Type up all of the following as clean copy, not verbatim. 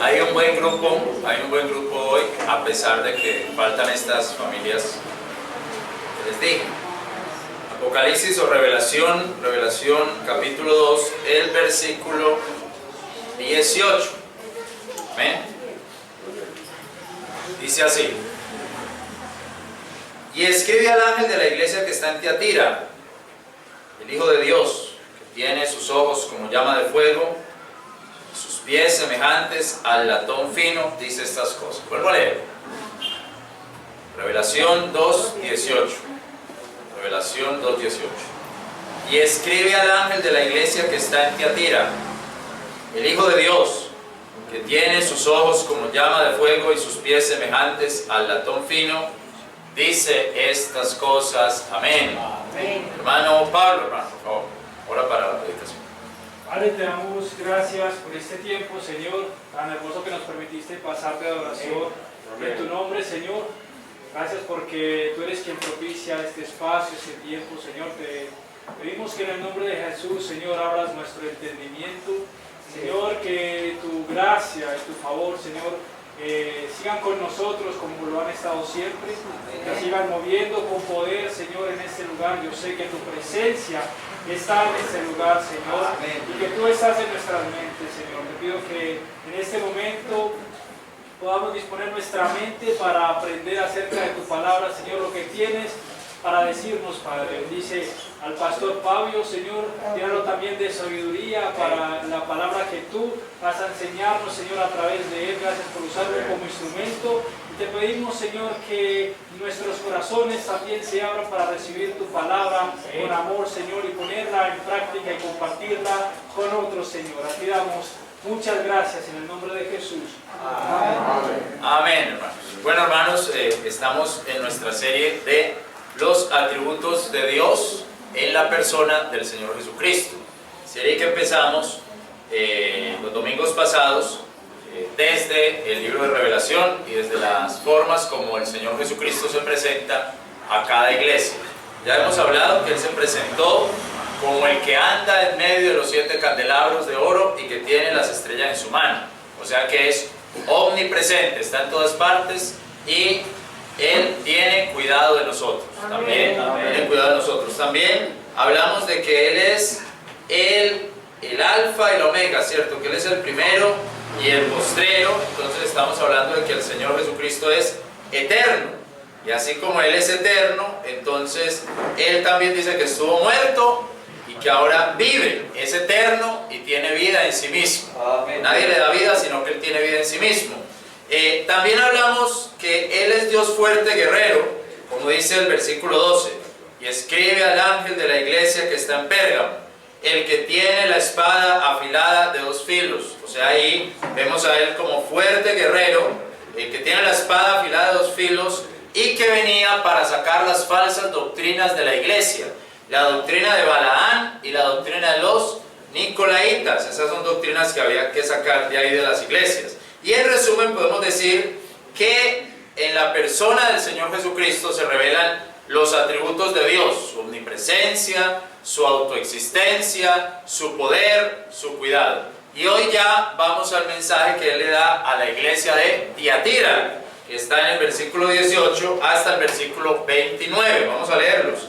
Hay un buen grupo hoy, a pesar de que faltan estas familias que les dije. Apocalipsis o Revelación capítulo 2, el versículo 18. ¿Amén? Dice así: y escribe al ángel de la iglesia que está en Tiatira, el Hijo de Dios, que tiene sus ojos como llama de fuego, sus pies semejantes al latón fino, dice estas cosas. Vuelvo a leer. Revelación 2:18. Revelación 2:18. Y escribe al ángel de la iglesia que está en Tiatira, el Hijo de Dios, que tiene sus ojos como llama de fuego y sus pies semejantes al latón fino, dice estas cosas. Amén. Amén. Hermano Pablo, hermano, por favor, ora para la predicación. Padre, te damos gracias por este tiempo, Señor, tan hermoso que nos permitiste pasar de adoración en tu nombre, Señor. Gracias porque tú eres quien propicia este espacio, este tiempo, Señor. Te pedimos que en el nombre de Jesús, Señor, abras nuestro entendimiento. Señor, que tu gracia y tu favor, Señor, sigan con nosotros como lo han estado siempre, que sigan moviendo con poder, Señor, en este lugar. Yo sé que tu presencia está en este lugar, Señor, y que tú estás en nuestras mentes, Señor. Te pido que en este momento podamos disponer nuestra mente para aprender acerca de tu palabra, Señor, lo que tienes para decirnos, Padre. Bendice al pastor Pablo, Señor, llénalo también de sabiduría para la palabra que tú vas a enseñarnos, Señor, a través de él. Gracias por usarlo como instrumento. Y te pedimos, Señor, que nuestros corazones también se abran para recibir tu palabra con amor, Señor, y ponerla en práctica y compartirla con otros, Señor. A ti damos muchas gracias en el nombre de Jesús. Amén. Amén, hermanos. Bueno, hermanos, estamos en nuestra serie de los atributos de Dios en la persona del Señor Jesucristo. Serie que empezamos los domingos pasados desde el libro de Revelación y desde las formas como el Señor Jesucristo se presenta a cada iglesia. Ya hemos hablado que Él se presentó como el que anda en medio de los 7 candelabros de oro y que tiene las estrellas en su mano. O sea que es omnipresente, está en todas partes y Él tiene cuidado de nosotros. También tiene cuidado de nosotros. También hablamos de que Él es el alfa y el omega, ¿cierto? Que Él es el primero y el postrero. Entonces estamos hablando de que el Señor Jesucristo es eterno. Y así como Él es eterno, entonces Él también dice que estuvo muerto y que ahora vive. Es eterno y tiene vida en sí mismo. Amén. Nadie le da vida, sino que Él tiene vida en sí mismo. También hablamos que Él es Dios fuerte, guerrero, como dice el versículo 12. Y escribe al ángel de la iglesia que está en Pérgamo, el que tiene la espada afilada de 2 filos. O sea, ahí vemos a Él como fuerte guerrero, el que tiene la espada afilada de 2 filos y que venía para sacar las falsas doctrinas de la iglesia. La doctrina de Balaán y la doctrina de los Nicolaitas. Esas son doctrinas que había que sacar de ahí de las iglesias. Y en resumen podemos decir que en la persona del Señor Jesucristo se revelan los atributos de Dios: su omnipresencia, su autoexistencia, su poder, su cuidado. Y hoy ya vamos al mensaje que Él le da a la iglesia de Tiatira, que está en el versículo 18 hasta el versículo 29. Vamos a leerlos.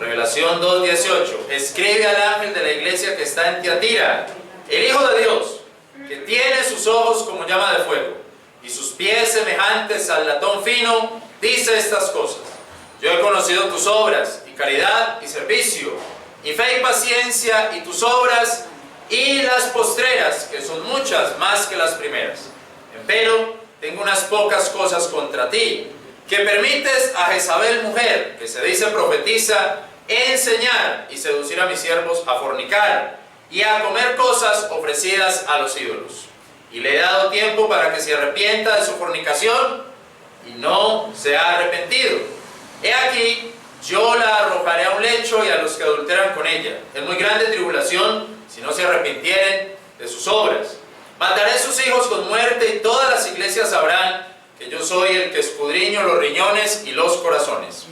Revelación 2:18. Escribe al ángel de la iglesia que está en Tiatira, el Hijo de Dios, que tiene sus ojos como llama de fuego y sus pies semejantes al latón fino, dice estas cosas: yo he conocido tus obras y caridad y servicio y fe y paciencia y tus obras y las postreras, que son muchas más que las primeras. Empero tengo unas pocas cosas contra ti, que permites a Jezabel, mujer, que se dice profetiza, enseñar y seducir a mis siervos a fornicar y a comer cosas ofrecidas a los ídolos. Y le he dado tiempo para que se arrepienta de su fornicación, y no se ha arrepentido. He aquí, yo la arrojaré a un lecho y a los que adulteran con ella. Es muy grande tribulación si no se arrepintieren de sus obras. Mataré sus hijos con muerte, y todas las iglesias sabrán que yo soy el que escudriño los riñones y los corazones.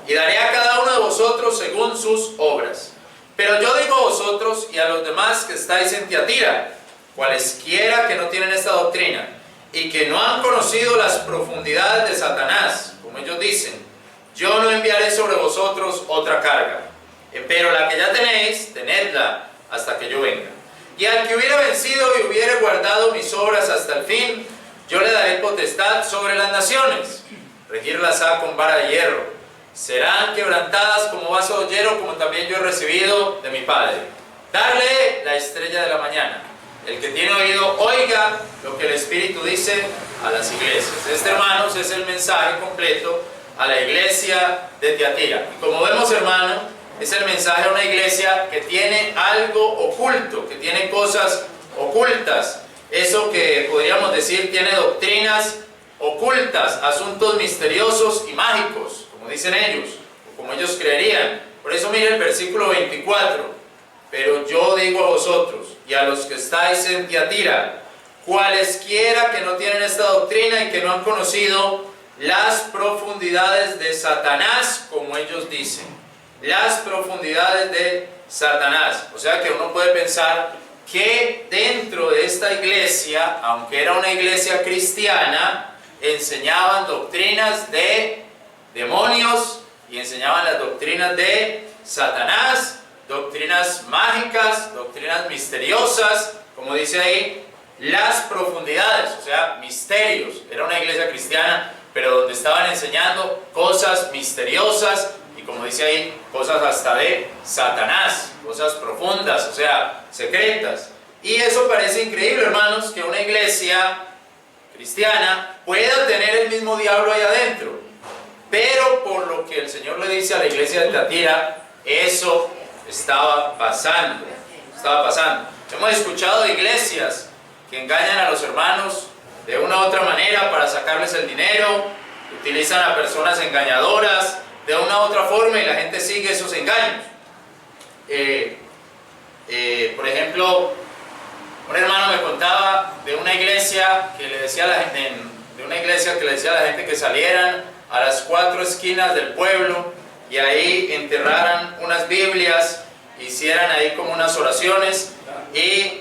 Y daré a cada uno de vosotros según sus obras. Pero yo digo a vosotros y a los demás que estáis en Tiatira, cualesquiera que no tienen esta doctrina y que no han conocido las profundidades de Satanás, como ellos dicen, yo no enviaré sobre vosotros otra carga, pero la que ya tenéis, tenedla hasta que yo venga. Y al que hubiere vencido y hubiere guardado mis obras hasta el fin, yo le daré potestad sobre las naciones, regirlas ha con vara de hierro, serán quebrantadas como vaso de hierro, como también yo he recibido de mi Padre. Darle la estrella de la mañana. El que tiene oído, oiga lo que el Espíritu dice a las iglesias. Este, hermanos, es el mensaje completo a la iglesia de Tiatira. Y como vemos, hermano, es el mensaje a una iglesia que tiene algo oculto, que tiene cosas ocultas. Eso que podríamos decir tiene doctrinas ocultas, asuntos misteriosos y mágicos, como dicen ellos, o como ellos creerían. Por eso mire el versículo 24. Pero yo digo a vosotros y a los que estáis en Tiatira, cualesquiera que no tienen esta doctrina y que no han conocido las profundidades de Satanás, como ellos dicen, las profundidades de Satanás. O sea que uno puede pensar que dentro de esta iglesia, aunque era una iglesia cristiana, enseñaban doctrinas de demonios y enseñaban las doctrinas de Satanás, doctrinas mágicas, doctrinas misteriosas, como dice ahí, las profundidades, o sea, misterios. Era una iglesia cristiana, pero donde estaban enseñando cosas misteriosas y, como dice ahí, cosas hasta de Satanás, cosas profundas, o sea, secretas. Y eso parece increíble, hermanos, que una iglesia cristiana pueda tener el mismo diablo ahí adentro. Pero por lo que el Señor le dice a la iglesia de Tiatira, eso estaba pasando. Hemos escuchado de iglesias que engañan a los hermanos de una u otra manera para sacarles el dinero, utilizan a personas engañadoras de una u otra forma y la gente sigue esos engaños. Por ejemplo, un hermano me contaba de una iglesia que le decía a la gente, que salieran a las 4 esquinas del pueblo y ahí enterraran unas Biblias, hicieran ahí como unas oraciones. Y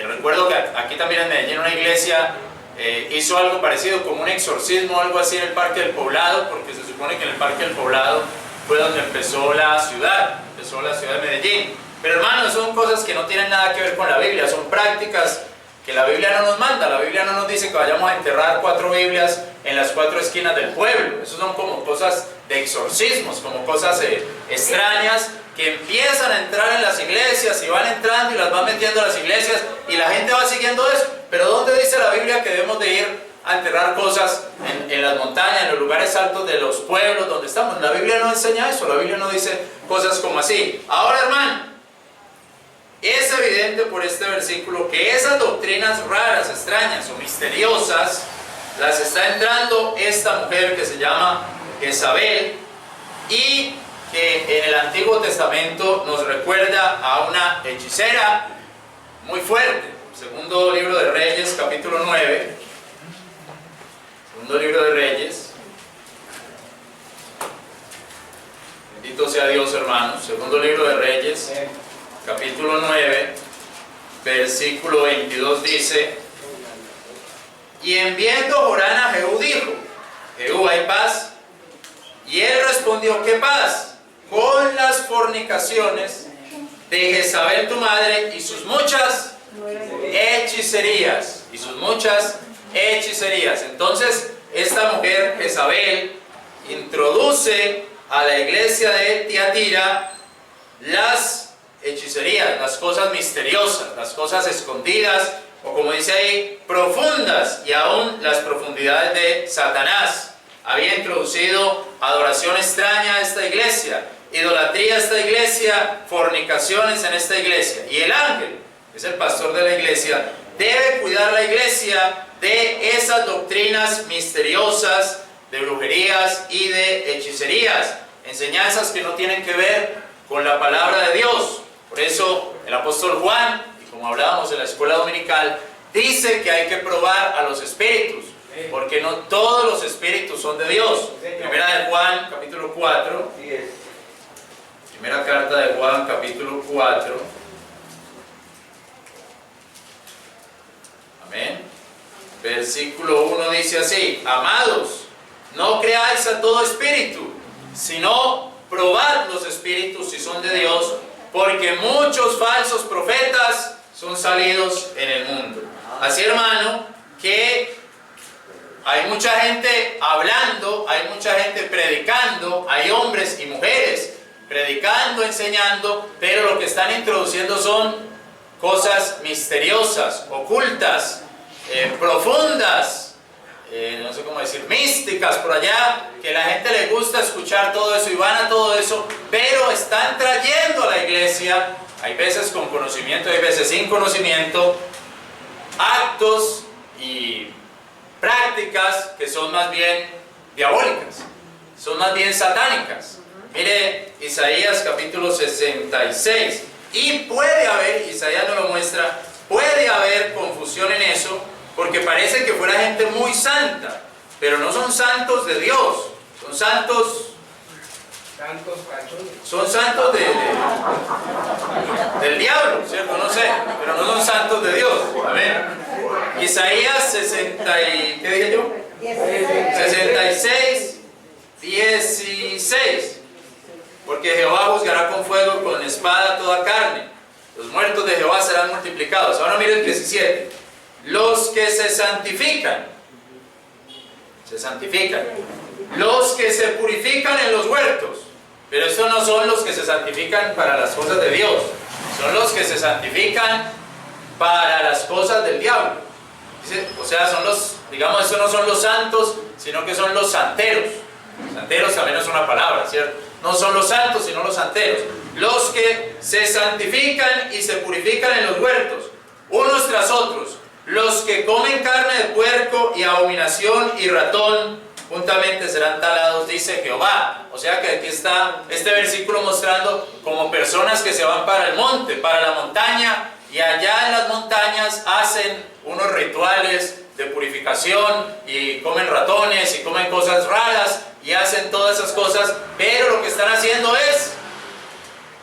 recuerdo que aquí también en Medellín una iglesia hizo algo parecido, como un exorcismo o algo así en el Parque del Poblado, porque se supone que en el Parque del Poblado fue donde empezó la ciudad de Medellín. Pero hermanos, son cosas que no tienen nada que ver con la Biblia, son prácticas que la Biblia no nos manda. La Biblia no nos dice que vayamos a enterrar 4 Biblias en las 4 esquinas del pueblo. Eso son como cosas de exorcismos, como cosas extrañas que empiezan a entrar en las iglesias y van entrando y las van metiendo a las iglesias y la gente va siguiendo eso. Pero ¿dónde dice la Biblia que debemos de ir a enterrar cosas en las montañas, en los lugares altos de los pueblos donde estamos? La Biblia no enseña eso, la Biblia no dice cosas como así. Ahora, hermano, es evidente por este versículo que esas doctrinas raras, extrañas o misteriosas las está entrando esta mujer que se llama Jezabel, y que en el Antiguo Testamento nos recuerda a una hechicera muy fuerte. Segundo libro de Reyes, capítulo 9. Segundo libro de Reyes. Bendito sea Dios, hermanos. Segundo libro de Reyes, capítulo 9, versículo 22 dice: y enviando Joram a Jehú dijo: Jehú, ¿hay paz? Y él respondió: ¿qué paz? Con las fornicaciones de Jezabel tu madre y sus muchas hechicerías. Entonces esta mujer Jezabel introduce a la iglesia de Tiatira las hechicerías, las cosas misteriosas, las cosas escondidas, o como dice ahí, profundas, y aún las profundidades de Satanás. Había introducido adoración extraña a esta iglesia, idolatría a esta iglesia, fornicaciones en esta iglesia. Y el ángel, que es el pastor de la iglesia, debe cuidar la iglesia de esas doctrinas misteriosas, de brujerías y de hechicerías, enseñanzas que no tienen que ver con la palabra de Dios. Por eso el apóstol Juan, y como hablábamos en la escuela dominical, dice que hay que probar a los espíritus, porque no todos los espíritus son de Dios. Primera de Juan, capítulo 4. Primera carta de Juan, capítulo 4. versículo 1 dice así: amados, no creáis a todo espíritu, sino probad los espíritus si son de Dios, porque muchos falsos profetas son salidos en el mundo. Así, hermano, que hay mucha gente hablando, hay mucha gente predicando, hay hombres y mujeres predicando, enseñando, pero lo que están introduciendo son cosas misteriosas, ocultas, profundas, no sé cómo decir, místicas por allá, que la gente le gusta escuchar todo eso y van a todo eso, pero están trayendo a la iglesia, hay veces con conocimiento, hay veces sin conocimiento, actos y prácticas que son más bien diabólicas, son más bien satánicas. Mire Isaías capítulo 66, y puede haber, Isaías nos lo muestra, puede haber confusión en eso, porque parece que fuera gente muy santa, pero no son santos de Dios, son santos del diablo, ¿cierto? No sé, pero no son santos de Dios. Amén. Isaías 60 y, ¿qué dije yo? 66, 16. Porque Jehová juzgará con fuego y con espada toda carne. Los muertos de Jehová serán multiplicados. Ahora mire el 17. Los que se santifican. Los que se purifican en los huertos. Pero estos no son los que se santifican para las cosas de Dios. Son los que se santifican para las cosas del diablo. O sea, son los, digamos, estos no son los santos, sino que son los santeros. Santeros también es una palabra, ¿cierto? No son los santos, sino los santeros. Los que se santifican y se purifican en los huertos, unos tras otros. Los que comen carne de puerco y abominación y ratón, juntamente serán talados, dice Jehová. O sea que aquí está este versículo mostrando como personas que se van para el monte, para la montaña, y allá en las montañas hacen unos rituales de purificación y comen ratones y comen cosas raras y hacen todas esas cosas, pero lo que están haciendo es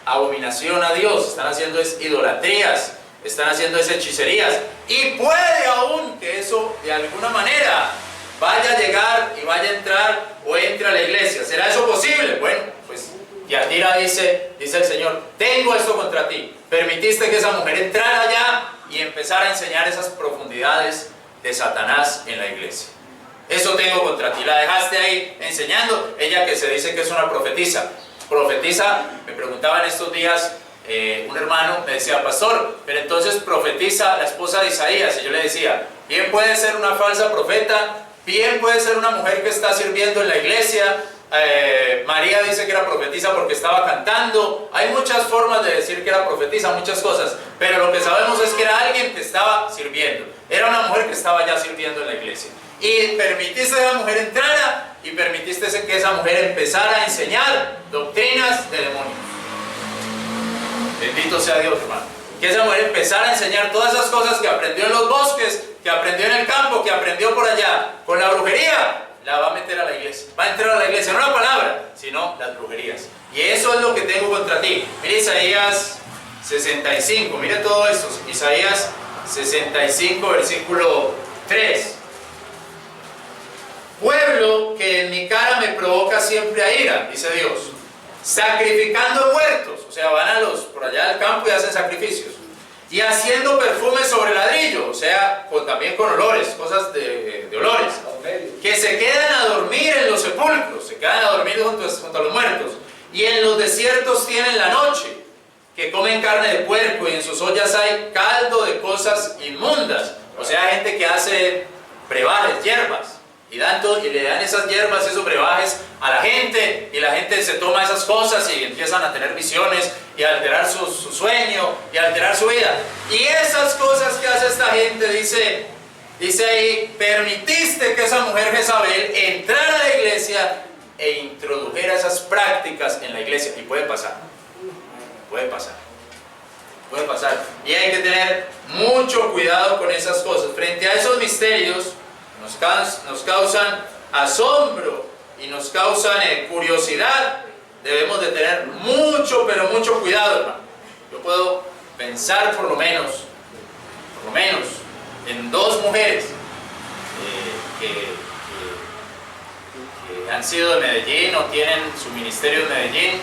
abominación a Dios, están haciendo es idolatrías, están haciendo es hechicerías, y puede aún que eso de alguna manera vaya a llegar y vaya a entrar o entre a la iglesia. ¿Será eso posible? Bueno, pues Yadira dice el Señor: tengo esto contra ti, permitiste que esa mujer entrara allá y empezara a enseñar esas profundidades de Satanás en la iglesia. Eso tengo contra ti, la dejaste ahí enseñando, ella que se dice que es una profetisa. Profetiza, me preguntaba en estos días un hermano, me decía: pastor, pero entonces profetiza la esposa de Isaías. Y yo le decía: bien puede ser una falsa profeta, bien puede ser una mujer que está sirviendo en la iglesia. María dice que era profetisa porque estaba cantando. Hay muchas formas de decir que era profetisa, muchas cosas, pero lo que sabemos es que era alguien que estaba sirviendo, era una mujer que estaba ya sirviendo en la iglesia, y permitiste que esa mujer entrara y permitiste que esa mujer empezara a enseñar doctrinas de demonios. Bendito sea Dios, hermano. Que esa mujer empezara a enseñar todas esas cosas que aprendió en los bosques, que aprendió en el campo, que aprendió por allá con la brujería, la va a meter a la iglesia, va a entrar a la iglesia, no la palabra, sino las brujerías. Y eso es lo que tengo contra ti. Mire Isaías 65, mire todo esto, Isaías 65, versículo 3. Pueblo que en mi cara me provoca siempre a ira, dice Dios, sacrificando muertos, o sea, van por allá al campo y hacen sacrificios, y haciendo perfumes sobre ladrillo, o sea, también con olores, cosas de olores, que se quedan a dormir en los sepulcros, se quedan a dormir junto a los muertos, y en los desiertos tienen la noche, que comen carne de puerco y en sus ollas hay caldo de cosas inmundas, o sea, gente que hace brebajes, hierbas, y le dan esas hierbas, esos brebajes a la gente, y la gente se toma esas cosas y empiezan a tener visiones y a alterar su sueño y a alterar su vida. Y esas cosas que hace esta gente, dice ahí, permitiste que esa mujer Jezabel entrara a la iglesia e introdujera esas prácticas en la iglesia. Y puede pasar, puede pasar. Y hay que tener mucho cuidado con esas cosas. Frente a esos misterios, nos causan asombro y nos causan curiosidad, debemos de tener mucho, pero mucho cuidado, hermano. Yo puedo pensar por lo menos en dos mujeres que han sido de Medellín o tienen su ministerio en Medellín,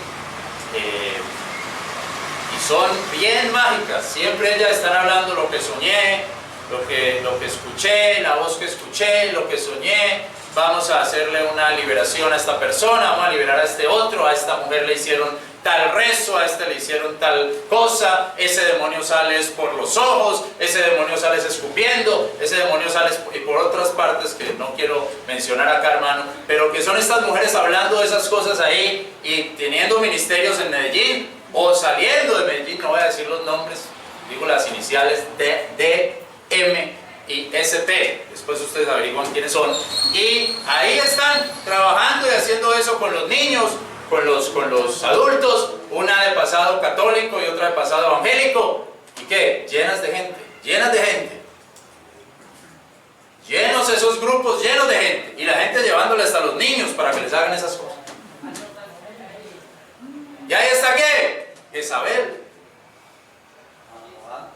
y son bien mágicas. Siempre ellas están hablando lo que soñé, lo que escuché, la voz que escuché, lo que soñé. Vamos a hacerle una liberación a esta persona, vamos a liberar a este otro, a esta mujer le hicieron tal rezo, a este le hicieron tal cosa, ese demonio sale por los ojos, ese demonio sale escupiendo, ese demonio sale y por otras partes que no quiero mencionar acá, hermano, pero que son estas mujeres hablando de esas cosas ahí y teniendo ministerios en Medellín o saliendo de Medellín. No voy a decir los nombres, digo las iniciales D, M y SP, después ustedes averiguan quiénes son, y ahí están trabajando y haciendo eso con los niños, con los adultos, una de pasado católico y otra de pasado evangélico. ¿Y qué? Llenas de gente, llenos esos grupos, llenos de gente, y la gente llevándole hasta los niños para que les hagan esas cosas. ¿Y ahí está qué? Jezabel.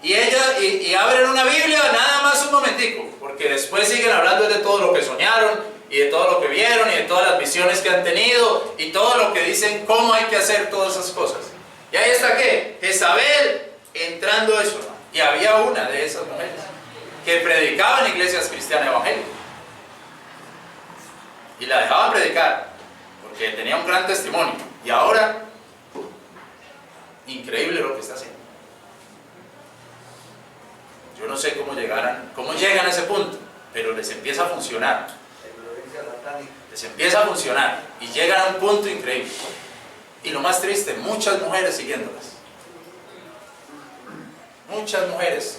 Y ella, y abren una Biblia nada más un momentico, porque después siguen hablando de todo lo que soñaron, y de todo lo que vieron, y de todas las visiones que han tenido, y todo lo que dicen, cómo hay que hacer todas esas cosas. Y ahí está ¿qué? Jezabel entrando eso, ¿no? Y había una de esas mujeres que predicaba en iglesias cristianas evangélicas, y la dejaban predicar, porque tenía un gran testimonio, y ahora, increíble lo que está haciendo. Yo no sé cómo llegan a ese punto, pero les empieza a funcionar. Les empieza a funcionar y llegan a un punto increíble. Y lo más triste, muchas mujeres siguiéndolas. Muchas mujeres,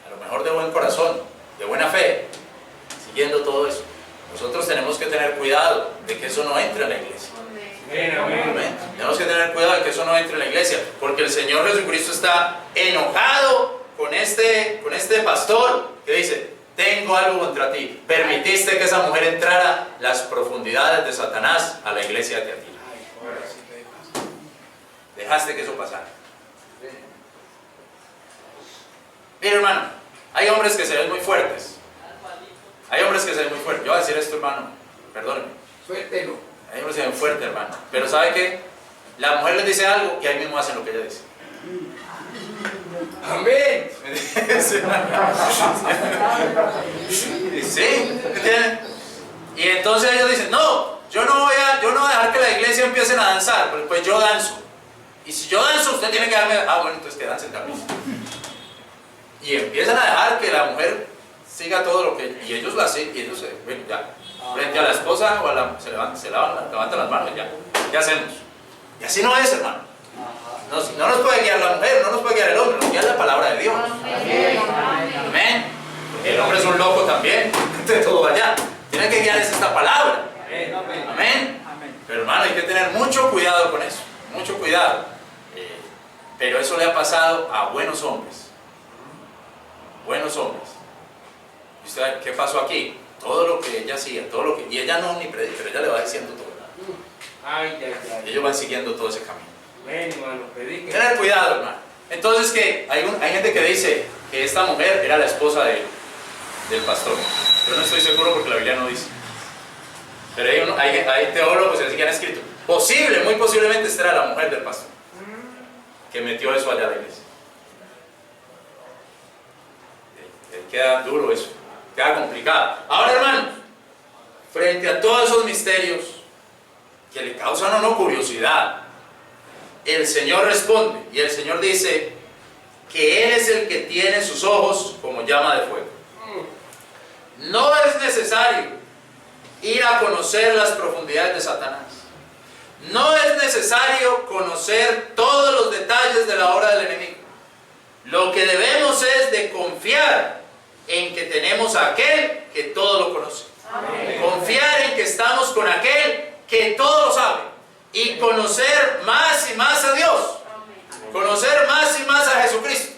a lo mejor de buen corazón, de buena fe, siguiendo todo eso. Nosotros tenemos que tener cuidado de que eso no entre en la iglesia. Amén. Tenemos que tener cuidado de que eso no entre en la iglesia, porque el Señor Jesucristo está enojado con este pastor que dice: tengo algo contra ti, permitiste que esa mujer entrara las profundidades de Satanás a la iglesia de Teatira. Dejaste que eso pasara. Mira, hermano, hay hombres que se ven muy fuertes. Hay hombres que se ven muy fuertes. Yo voy a decir esto, hermano, perdónenme. Suéltelo. Hay hombres que se ven fuertes, hermano. Pero ¿sabe qué? La mujer les dice algo y ahí mismo hacen lo que ella dice. Amén. Sí, ¿entienden? Y entonces ellos dicen: no, yo no voy a dejar que la iglesia empiecen a danzar, pues yo danzo. Y si yo danzo, usted tiene que darme. Bueno, entonces que dancen también. Y empiezan a dejar que la mujer siga todo lo que. Y ellos la siguen, y ellos bueno, ya. Frente a la esposa o se levantan las manos, ya. ¿Qué hacemos? Y así no es, hermano. No nos puede guiar la mujer, no nos puede guiar el hombre, nos guía la palabra de Dios. Amén. Porque el hombre es un loco también, de todo allá. Tiene que guiarles esta palabra. Amén. Pero hermano, hay que tener mucho cuidado con eso, mucho cuidado. Pero eso le ha pasado a buenos hombres. Buenos hombres. ¿Y usted qué pasó aquí? Todo lo que ella hacía, y ella no ni predica, pero ella le va diciendo todo. Ellos van siguiendo todo ese camino. Tener cuidado, hermano. Entonces, que hay gente que dice que esta mujer era la esposa del pastor. Yo no estoy seguro porque la Biblia no dice. Pero hay teólogos que han escrito: muy posiblemente esta era la mujer del pastor que metió eso allá a la iglesia. Queda duro eso, queda complicado. Ahora, hermano, frente a todos esos misterios que le causan a uno curiosidad, el Señor responde, y el Señor dice que Él es el que tiene sus ojos como llama de fuego. No es necesario ir a conocer las profundidades de Satanás. No es necesario conocer todos los detalles de la obra del enemigo. Lo que debemos es de confiar en que tenemos a aquel que todo lo conoce. Amén. Confiar en que estamos con aquel que todo lo sabe. Y conocer más y más a Dios. Conocer más y más a Jesucristo.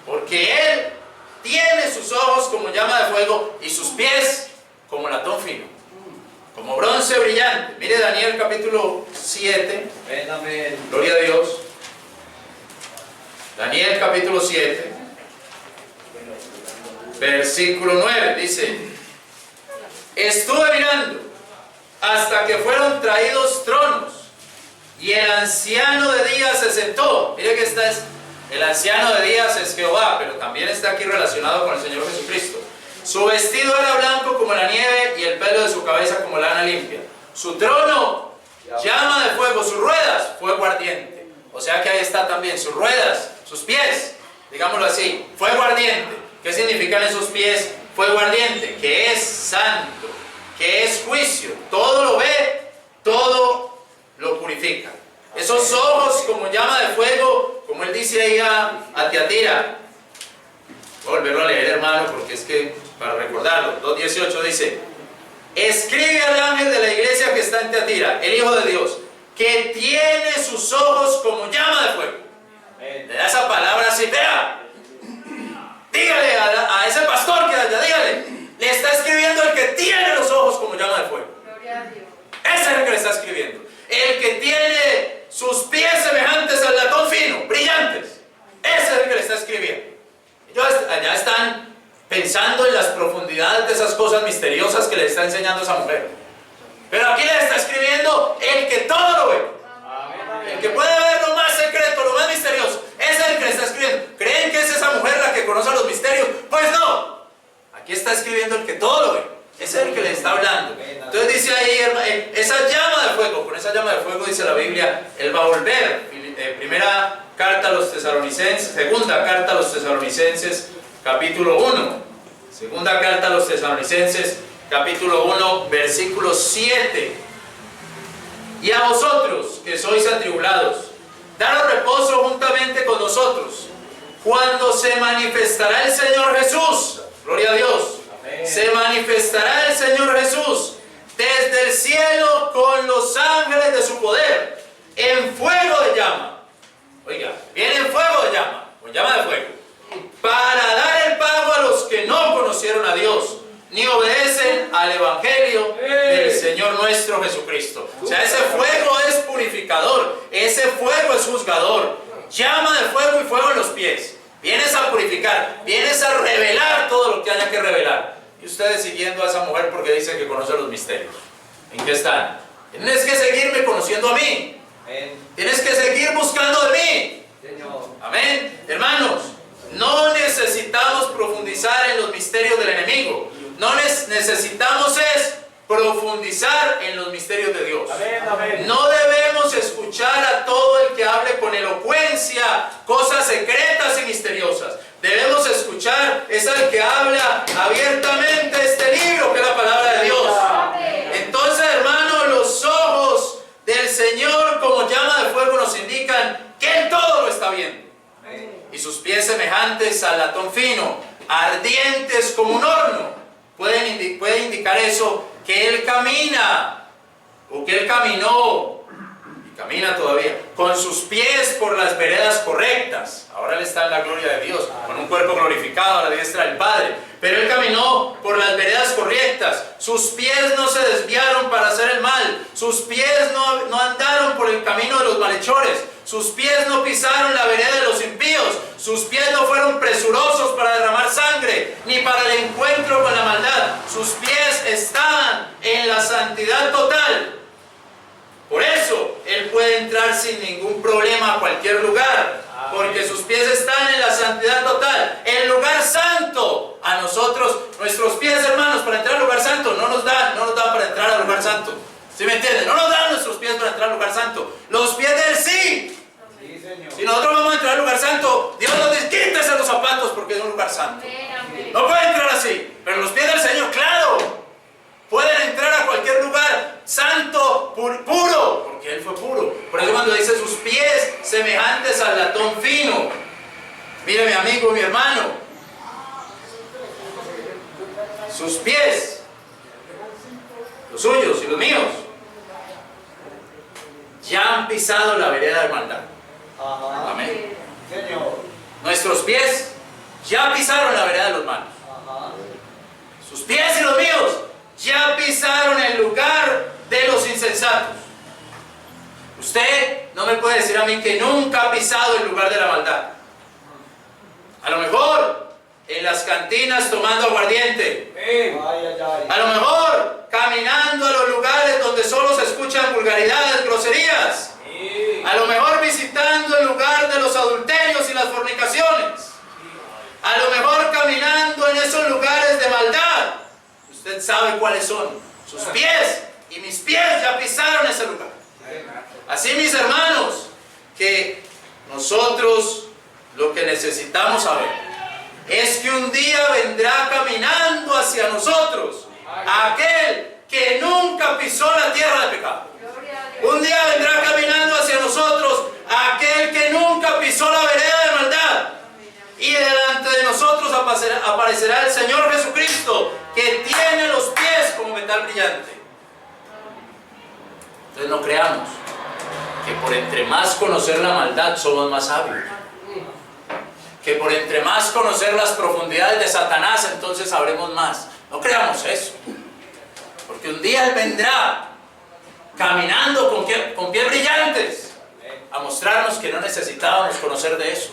Porque Él tiene sus ojos como llama de fuego y sus pies como latón fino, como bronce brillante. Mire Daniel capítulo 7. Amén. Gloria a Dios. Daniel capítulo 7, versículo 9, dice: Estuve mirando hasta que fueron traídos tronos y el anciano de días se sentó. Mire que el anciano de días es Jehová, pero también está aquí relacionado con el Señor Jesucristo. Su vestido era blanco como la nieve y el pelo de su cabeza como lana limpia. Su trono, llama de fuego, sus ruedas, fuego ardiente. O sea que ahí está también, sus ruedas, sus pies, digámoslo así, fuego ardiente. ¿Qué significan esos pies? Fuego ardiente, que es santo, que es juicio. Todo lo ve, todo lo purifica. Esos ojos como llama de fuego, como él dice ahí a Tiatira. Voy a volverlo a leer, hermano, porque es que para recordarlo. 2:18 dice: escribe al ángel de la iglesia que está en Tiatira, el Hijo de Dios, que tiene sus ojos como llama de fuego. Le da esa palabra así, vea. Dígale a ese pastor que allá, dígale. Le está escribiendo el que tiene los ojos como llama de fuego. Gloria a Dios. Ese es el que le está escribiendo. El que tiene sus pies semejantes al latón fino, brillantes. Ese es el que le está escribiendo. Ellos allá están pensando en las profundidades de esas cosas misteriosas que le está enseñando esa mujer. Pero aquí le está escribiendo el que todo lo ve. El que puede ver lo más secreto, lo más misterioso. Ese es el que le está escribiendo. ¿Creen que es esa mujer la que conoce los misterios? Pues no. Aquí está escribiendo el que todo lo ve. Ese es el que le está hablando. Entonces dice ahí, esa llama de fuego, con esa llama de fuego dice la Biblia, él va a volver. Primera carta a los tesalonicenses, segunda carta a los tesalonicenses, capítulo 1. Segunda carta a los tesalonicenses, capítulo 1, versículo 7. Y a vosotros que sois atribulados, daros reposo juntamente con nosotros, cuando se manifestará el Señor Jesús. Gloria a Dios. Amén. Se manifestará el Señor Jesús desde el cielo con los ángeles de su poder, en fuego de llama. Oiga, viene en fuego de llama, con llama de fuego, para dar el pago a los que no conocieron a Dios, ni obedecen al Evangelio del Señor nuestro Jesucristo. O sea, ese fuego es purificador, ese fuego es juzgador. Llama de fuego y fuego en los pies. Vienes a purificar, vienes a revelar todo lo que haya que revelar. Y ustedes siguiendo a esa mujer porque dice que conoce los misterios. ¿En qué están? Tienes que seguirme conociendo a mí. Tienes que seguir buscando de mí. Amén. Hermanos, no necesitamos profundizar en los misterios del enemigo. No necesitamos profundizar en los misterios de Dios. No debemos escuchar a todo el que hable con elocuencia cosas secretas y misteriosas. Debemos escuchar es al que habla abiertamente este libro, que es la palabra de Dios. Entonces, hermanos, los ojos del Señor como llama de fuego nos indican que Él todo lo está viendo. Y sus pies semejantes al latón fino, ardientes como un horno. Puede indicar eso, que Él camina, o que Él caminó, y camina todavía, con sus pies por las veredas correctas. Ahora Él está en la gloria de Dios, con un cuerpo glorificado a la diestra del Padre. Pero Él caminó por las veredas correctas. Sus pies no se desviaron para hacer el mal. Sus pies no andaron por el camino de los malhechores. Sus pies no pisaron la vereda de los impíos. Sus pies no fueron presurosos para derramar sangre, ni para el encuentro con la maldad. Sus pies estaban en la santidad total. Por eso Él puede entrar sin ningún problema a cualquier lugar, porque sus pies están en la santidad total, el lugar santo. A nosotros, nuestros pies, hermanos, para entrar al lugar santo no nos dan para entrar al lugar santo. ¿Sí me entienden? No nos dan nuestros pies para entrar al lugar santo. Los pies de Él sí. Si nosotros vamos a entrar al lugar santo, Dios nos dice: quítese los zapatos porque es un lugar santo. No puede entrar así. Pero los pies del Señor, claro, pueden entrar a cualquier lugar santo, puro, porque Él fue puro. Por eso cuando dice sus pies semejantes al latón fino, mire, mi amigo, mi hermano, sus pies, los suyos y los míos, ya han pisado la vereda de maldad. Amén. Nuestros pies ya pisaron la vereda de los malos. Sus pies y los míos ya pisaron el lugar de los insensatos. Usted no me puede decir a mí que nunca ha pisado el lugar de la maldad. A lo mejor en las cantinas tomando aguardiente. A lo mejor caminando a los lugares donde solo se escuchan vulgaridades, groserías. A lo mejor visitando el lugar de los adulterios y las fornicaciones. A lo mejor caminando en esos lugares de maldad. Usted sabe cuáles son. Sus pies y mis pies ya pisaron ese lugar. Así, mis hermanos, que nosotros lo que necesitamos saber es que un día vendrá caminando hacia nosotros aquel que nunca pisó la tierra de pecado. Un día vendrá caminando hacia nosotros aquel que nunca pisó la vereda de maldad. Y delante de nosotros aparecerá el Señor Jesucristo, que tiene los pies como metal brillante. Entonces no creamos que por entre más conocer la maldad somos más sabios. Que por entre más conocer las profundidades de Satanás entonces sabremos más. No creamos eso. Porque un día Él vendrá caminando con pies brillantes a mostrarnos que no necesitábamos conocer de eso.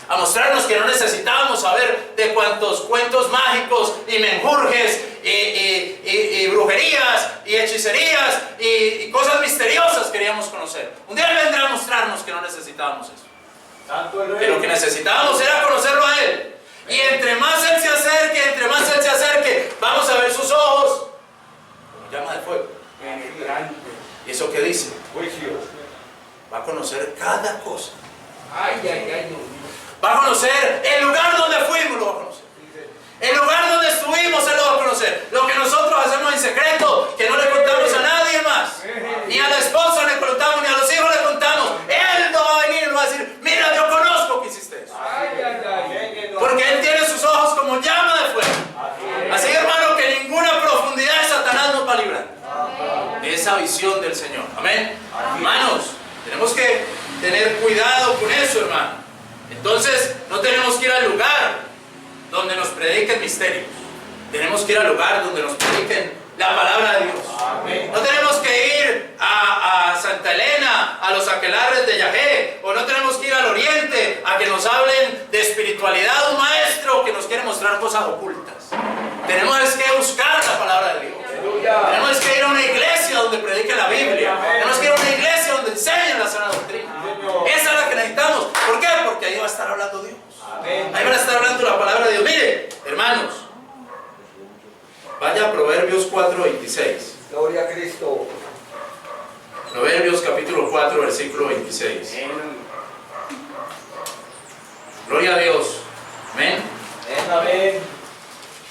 A mostrarnos que no necesitábamos saber de cuántos cuentos mágicos y menjurjes y brujerías y hechicerías y cosas misteriosas queríamos conocer. Un día Él vendrá a mostrarnos que no necesitábamos eso. Que lo que necesitábamos era conocerlo a Él. Y entre más Él se acerque, vamos a ver sus ojos como llama de fuego. ¿Y eso qué dice? Va a conocer cada cosa. Va a conocer el lugar donde fuimos, lo va a conocer. El lugar donde estuvimos, Él lo va a conocer. Lo que nosotros hacemos en secreto, que no le contamos a nadie más. Ni a la esposa le contamos, ni a los hijos le contamos. Él no va a venir y nos va a decir, mira, yo conozco que hiciste eso. Porque Él tiene sus ojos como llama de fuego. Así, hermano, que ninguna profundidad de Satanás nos va a librar de esa visión del Señor. Amén. Hermanos, tenemos que tener cuidado con eso, hermano. Entonces, no tenemos que ir al lugar donde nos prediquen misterios. Tenemos que ir al lugar donde nos prediquen la palabra de Dios. Amén. No tenemos que ir a Santa Elena, a los aquelarres de Yahé, o no tenemos que ir al oriente a que nos hablen de espiritualidad, un maestro que nos quiere mostrar cosas ocultas. Tenemos que buscar la palabra de Dios. Tenemos que ir a una iglesia donde prediquen la Biblia. Tenemos que ir a una iglesia donde enseñen la sana doctrina. Esa es la que necesitamos. ¿Por qué? Porque ahí va a estar hablando Dios. Ahí va a estar hablando la palabra de Dios. Mire, hermanos, vaya a Proverbios 4:26. Gloria a Cristo. Proverbios capítulo 4, versículo 26. Gloria a Dios. Amén. Amén.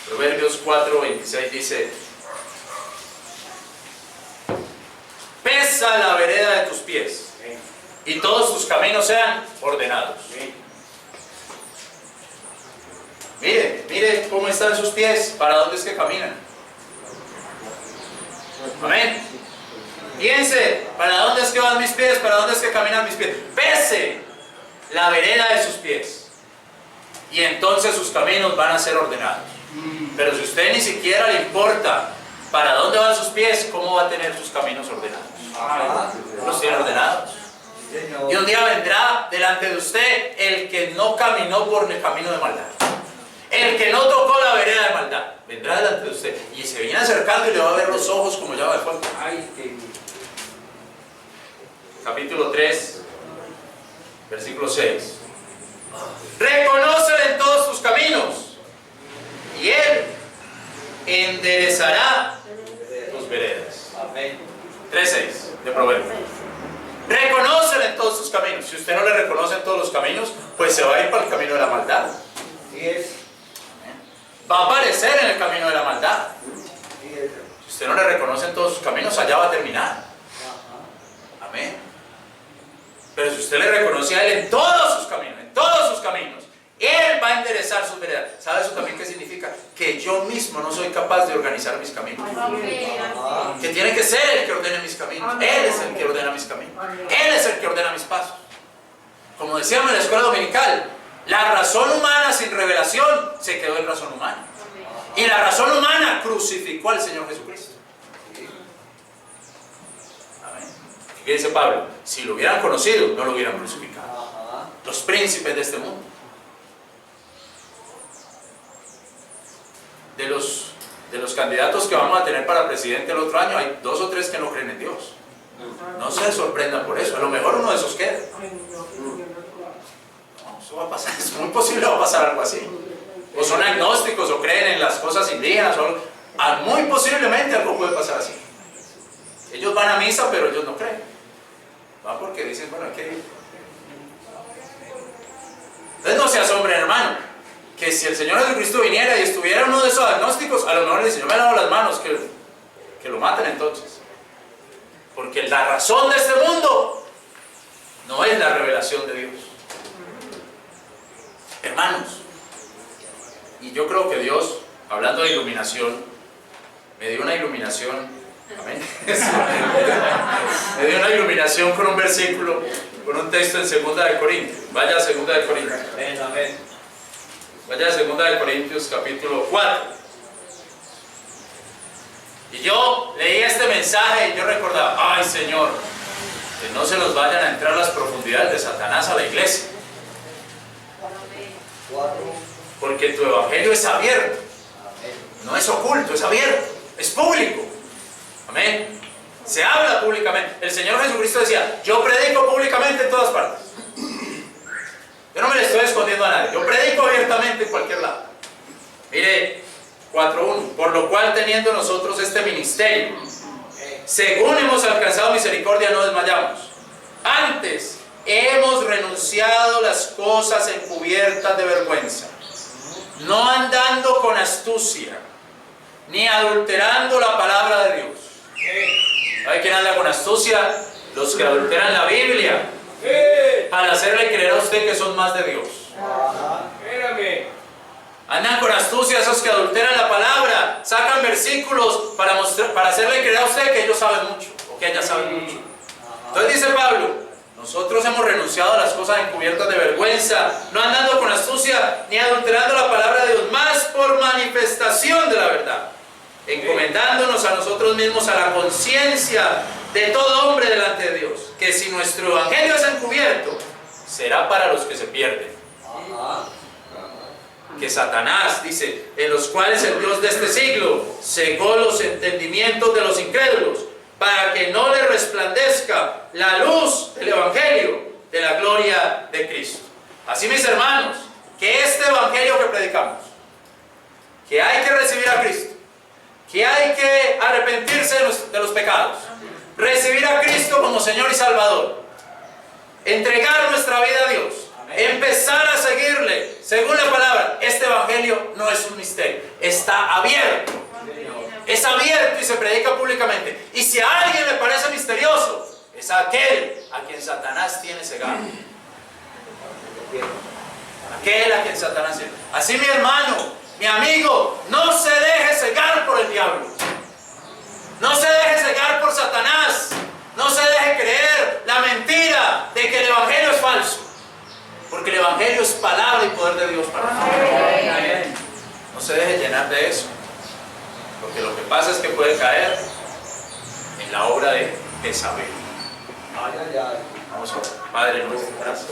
Proverbios 4:26 dice: pesa la vereda de tus pies y todos tus caminos sean ordenados. Mire cómo están sus pies, para dónde es que caminan. Amén. Piense, ¿para dónde es que van mis pies? ¿Para dónde es que caminan mis pies? Pese la vereda de sus pies y entonces sus caminos van a ser ordenados. Pero si usted ni siquiera le importa para dónde van sus pies, ¿cómo va a tener sus caminos ordenados? Los tiene ordenados. Y un día vendrá delante de usted el que no caminó por el camino de maldad, el que no tocó la vereda de maldad. Vendrá delante de usted y se viene acercando y le va a ver los ojos como llama de fuego. Capítulo 3, versículo 6. Reconócele en todos tus caminos y Él enderezará tus veredas. 3:6 de Proverbios. Reconócele en todos tus caminos. Si usted no le reconoce en todos los caminos, pues se va a ir para el camino de la maldad. Va a aparecer en el camino de la maldad. Si usted no le reconoce en todos sus caminos, allá va a terminar. Amén. Pero si usted le reconoce a Él en todos sus caminos, Él va a enderezar sus veredas. ¿Sabe eso también qué significa? Que yo mismo no soy capaz de organizar mis caminos. Que tiene que ser el que ordene mis caminos. Él es el que ordena mis caminos. Él es el que ordena mis pasos. Como decíamos en la escuela dominical, la razón humana sin revelación se quedó en razón humana. Y la razón humana crucificó al Señor Jesucristo. Amén. ¿Qué dice Pablo? Si lo hubieran conocido, no lo hubieran crucificado. Los príncipes de este mundo. De los candidatos que vamos a tener para presidente el otro año, hay 2 o 3 que no creen en Dios. No se sorprendan por eso, a lo mejor uno de esos queda. No, eso va a pasar, es muy posible va a pasar algo así. O son agnósticos o creen en las cosas indígenas, muy posiblemente algo puede pasar así. Ellos van a misa, pero ellos no creen. Van porque dicen, bueno, hay que ir. Entonces no se asombren, hermano, que si el Señor Jesucristo viniera y estuviera uno de esos agnósticos, a lo mejor le dice, yo me lavo las manos, que lo maten entonces. Porque la razón de este mundo no es la revelación de Dios. Hermanos, y yo creo que Dios, hablando de iluminación, me dio una iluminación, amén. Me dio una iluminación con un versículo, con un texto en 2 de Corintios. Vaya a 2 de Corintios. Amén, amén. Vaya a 2 de Corintios capítulo 4. Y yo leía este mensaje y yo recordaba, ay Señor, que no se nos vayan a entrar las profundidades de Satanás a la iglesia. Porque tu evangelio es abierto, no es oculto, es abierto, es público. Amén. Se habla públicamente. El Señor Jesucristo decía, yo predico públicamente en todas partes. Yo no me le estoy escondiendo a nadie, yo predico abiertamente en cualquier lado. Mire, 4.1, por lo cual teniendo nosotros este ministerio, según hemos alcanzado misericordia, no desmayamos. Antes, hemos renunciado las cosas encubiertas de vergüenza, no andando con astucia, ni adulterando la palabra de Dios. ¿Sabe quién anda con astucia? Los que adulteran la Biblia, para hacerle creer a usted que son más de Dios. Andan con astucia esos que adulteran la palabra, sacan versículos para hacerle creer a usted que ellos saben mucho, o que ellas saben mucho. Entonces dice Pablo, nosotros hemos renunciado a las cosas encubiertas de vergüenza, no andando con astucia ni adulterando la palabra de Dios, más por manifestación de la verdad, encomendándonos a nosotros mismos a la conciencia de todo hombre delante de Dios, que si nuestro evangelio es encubierto, será para los que se pierden. Que Satanás, dice, en los cuales el Dios de este siglo cegó los entendimientos de los incrédulos, para que no le resplandezca la luz del evangelio de la gloria de Cristo. Así, mis hermanos, que este evangelio que predicamos, que hay que recibir a Cristo, que hay que arrepentirse de los pecados, recibir a Cristo como Señor y Salvador, entregar nuestra vida a Dios, empezar a seguirle según la palabra. Este evangelio no es un misterio, está abierto, es abierto y se predica públicamente. Y si a alguien le parece misterioso, es aquel a quien Satanás tiene cegado, aquel a quien Satanás tiene. Así, mi hermano, mi amigo, no se deje cegar por el diablo, no se deje cegar por Satanás, no se deje creer la mentira de que el evangelio es falso. Porque el evangelio es palabra y poder de Dios para nosotros. No se deje llenar de eso. Porque lo que pasa es que puede caer en la obra de Jezabel. Vamos a ver. Padre nuestro, gracias.